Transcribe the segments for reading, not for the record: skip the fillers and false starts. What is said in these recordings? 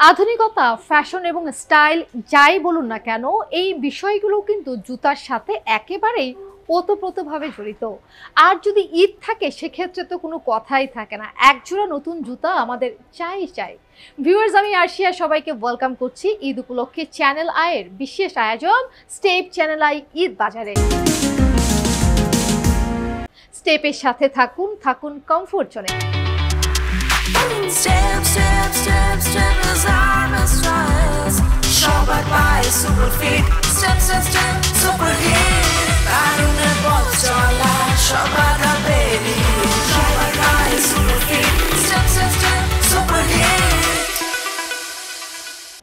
আধুনিকতা, ফ্যাশন এবং স্টাইল যাই বলুন না কেন, এই বিষয়গুলো কিন্তু জুতার সাথে একেবারেই ওতপ্রোতভাবে জড়িত। আর যদি ঈদ থাকে সেক্ষেত্রে তো কোনো কথাই থাকে না, একজোড়া নতুন জুতা আমাদের চাই। ভিউয়ার্স, আমি আরশিয়া সবাইকে ওয়েলকাম করছি ঈদ উপলক্ষে চ্যানেল আইয়ের বিশেষ আয়োজন স্টেপ চ্যানেল আই ঈদ বাজারে। স্টেপের সাথে থাকুন কমফোর্ট জোনে। Step, step, step, step is our styles. Shopping by Superfit. Step, step, step, super hit. I don't know what's all that. Shopping baby. Shopping by Superfit. Step, step, step, super hit.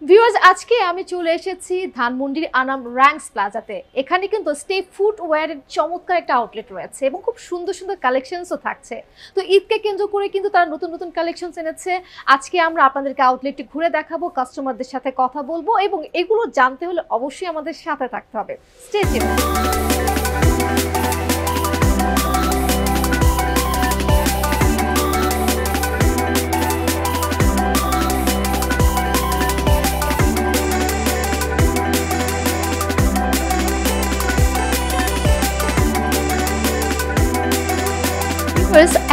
Viewers, আজকে আমি চলে এসেছি ধানমন্ডির Anam ranks প্লাজাতে। এখানে কিন্তু step ফুটওয়্যারের চমৎকার একটা outlet রয়েছে এবং খুব সুন্দর সুন্দর কালেকশনসও থাকছে। তো ঈদকে কেন্দ্র করে কিন্তু তারা নতুন নতুন কালেকশনস এনেছে। আজকে আমরা আপনাদেরকে আউটলেটটি ঘুরে দেখাবো, কাস্টমারদের সাথে কথা বলবো এবং এগুলো জানতে হলে অবশ্যই আমাদের সাথে থাকতে হবে। Stay tune.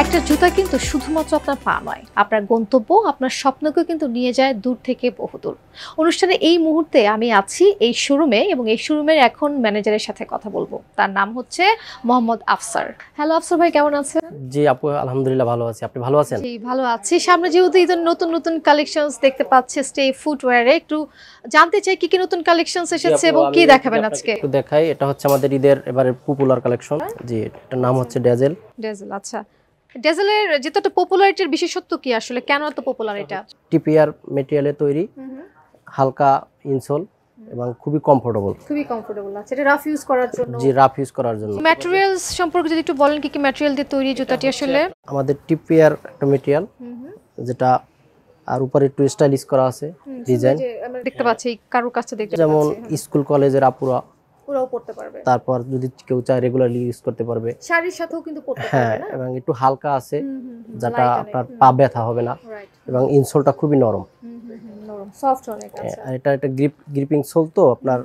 একটা জুতা কিন্তু শুধুমাত্র আপনার পা নয়, আপনার গন্তব্য, আপনার স্বপ্নকে কিন্তু নিয়ে যায় দূর থেকে বহুদূর। অনুষ্ঠানে এই মুহূর্তে আমি আছি এই শোরুমে এবং এই শোরুমের এখন ম্যানেজারের সাথে কথা বলবো। তার নাম হচ্ছে মোহাম্মদ আফসার। হ্যালো আফসার ভাই, কেমন আছেন? জি আপু, আলহামদুলিল্লাহ ভালো আছি। আপনি ভালো আছেন? জি ভালো আছি। সামনে যেহেতু ঈদের নতুন নতুন কালেকশনস দেখতে পাচ্ছি স্টেপ ফুটওয়্যারে, একটু জানতে চাই কি কি নতুন কালেকশনস এসেছে এবং কি দেখাবেন আজকে? একটু দেখাই। এটা হচ্ছে আমাদের ঈদের এবারে পপুলার কালেকশন। জি, এটার নাম হচ্ছে ডেজেল। আচ্ছা, ডেজেলের যেটা পপুলারিটির বিশেষত্ব কি আসলে, কেন এত পপুলার এটা? টিপিআর ম্যাটেরিয়ালে তৈরি, হালকা ইনসোল এবং খুবই কমফোর্টেবল। আচ্ছা, এটা রাফ ইউজ করার জন্য? জি, রাফ ইউজ করার জন্য। ম্যাটেরিয়ালস সম্পর্কে যদি একটু বলেন, কি কি ম্যাটেরিয়াল দিয়ে তৈরি জুতাটি আসলে? আমাদের টিপিআর একটা ম্যাটেরিয়াল, যেটা আর উপরে একটু স্টাইলিশ করা আছে ডিজাইন। আমরা দেখতে পাচ্ছি কারুকাজটা দেখতে পাচ্ছি, যেমন স্কুল কলেজের আপুরা ওরাও পড়তে পারবে। তারপর যদি কেউ চায় রেগুলারলি ইউজ করতে পারবে। শাড়ির সাথেও কিন্তু পড়তে পারবে। হ্যাঁ, এবং একটু হালকা আছে, যেটা আপনার পা ব্যথা হবে না এবং ইনসোলটা খুবই নরম, সফট অনেক আছে। আর এটা একটা গ্রিপিং সোল, তো আপনার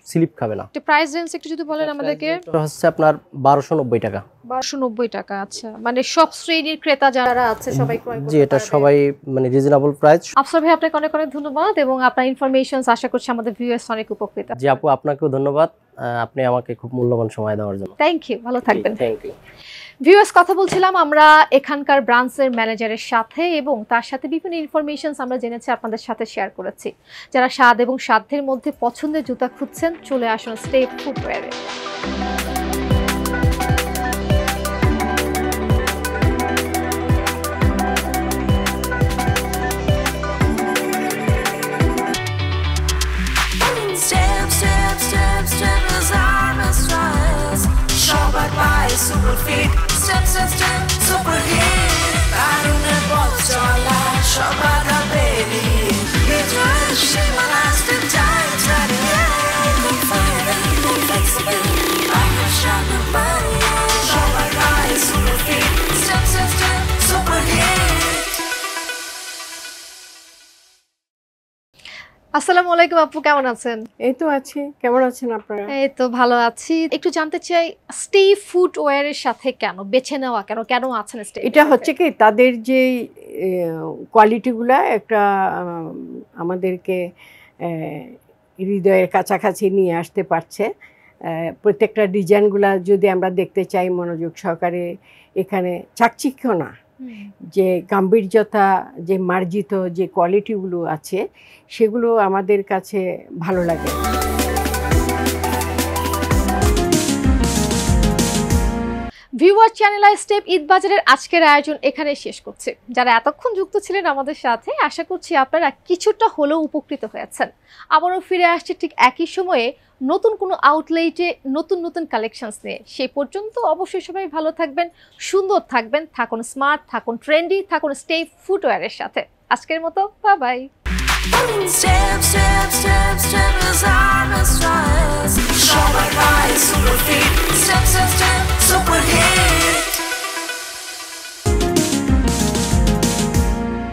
স্লিপ খাবে না। তো প্রাইস রেঞ্জ একটু যদি বলেন আমাদেরকে। এটা হচ্ছে আপনার 1290 টাকা। 1290 টাকা। আচ্ছা, মানে সব শ্রেণীর ক্রেতা যারা আছে সবাই ক্রয় করতে পারবে? জি, এটা সবাই মানে রিজনেবল প্রাইস। আফসার ভাই, আপনাকে অনেক অনেক ধন্যবাদ এবং আপনার ইনফরমেশনস আশা করছি আমাদের ভিউয়ার্স অনেক উপকৃত। জি আপু, আপনাকেও ধন্যবাদ, আপনি আমাকে খুব মূল্যবান সময় দেওয়ার জন্য। থ্যাংক ইউ, ভালো থাকবেন। Thank you. ভিউয়ার্স, কথা বলছিলাম আমরা এখানকার ব্রাঞ্চের ম্যানেজারের সাথে এবং তার সাথে বিভিন্ন ইনফরমেশনস আমরা জেনেছি, আপনাদের সাথে শেয়ার করেছি। যারা স্বাদ এবং সাধ্যের মধ্যে পছন্দের জুতা খুঁজছেন, চলে আসুন step ফুটওয়্যারে। Superfit, step, step, step, super hit. I don't know what's all that. Shopping baby. It's right, she my last time. Ready, yeah. Flexible. I'm a shopping body. Shopping by Superfit, step, step, step, super hit. আসসালামু আলাইকুম আপু, কেমন আছেন? এই তো আছি, কেমন আছেন আপনারা? এই তো ভালো আছি। একটু জানতে চাই স্টেপ ফুটওয়্যারের সাথে কেন বেছে নেওয়া, কেন আছেন স্টেপ? এটা হচ্ছে কি, তাদের যে কোয়ালিটিগুলা একটা আমাদেরকে হৃদয়ের কাছাকাছি নিয়ে আসতে পারছে। প্রত্যেকটা ডিজাইনগুলা যদি আমরা দেখতে চাই মনোযোগ সহকারে, এখানে চাকচিক্য না, যে গাম্ভীর্যতা, যে মার্জিত যে কোয়ালিটিগুলো আছে, সেগুলো আমাদের কাছে ভালো লাগে। Viewer channel I step Eid বাজারের আজকের আয়োজন এখানে শেষ করছি। যারা এতক্ষণ যুক্ত ছিলেন আমাদের সাথে, আশা করছি আপনারা কিছুটা হলেও উপকৃত হয়েছেন। আবারও ফিরে আসছে ঠিক একই সময়ে নতুন কোনো আউটলেটে নতুন নতুন কালেকশনস নিয়ে। সেই পর্যন্ত অবশ্যই সবাই ভালো থাকবেন, সুন্দর থাকবেন, থাকুন স্মার্ট, থাকুন ট্রেন্ডি, থাকুন স্টেপ ফুটওয়্যারের সাথে। আজকের মতো by. Step, step, step, step is our styles. Shopping by Superfit. Step, step, step, super hit.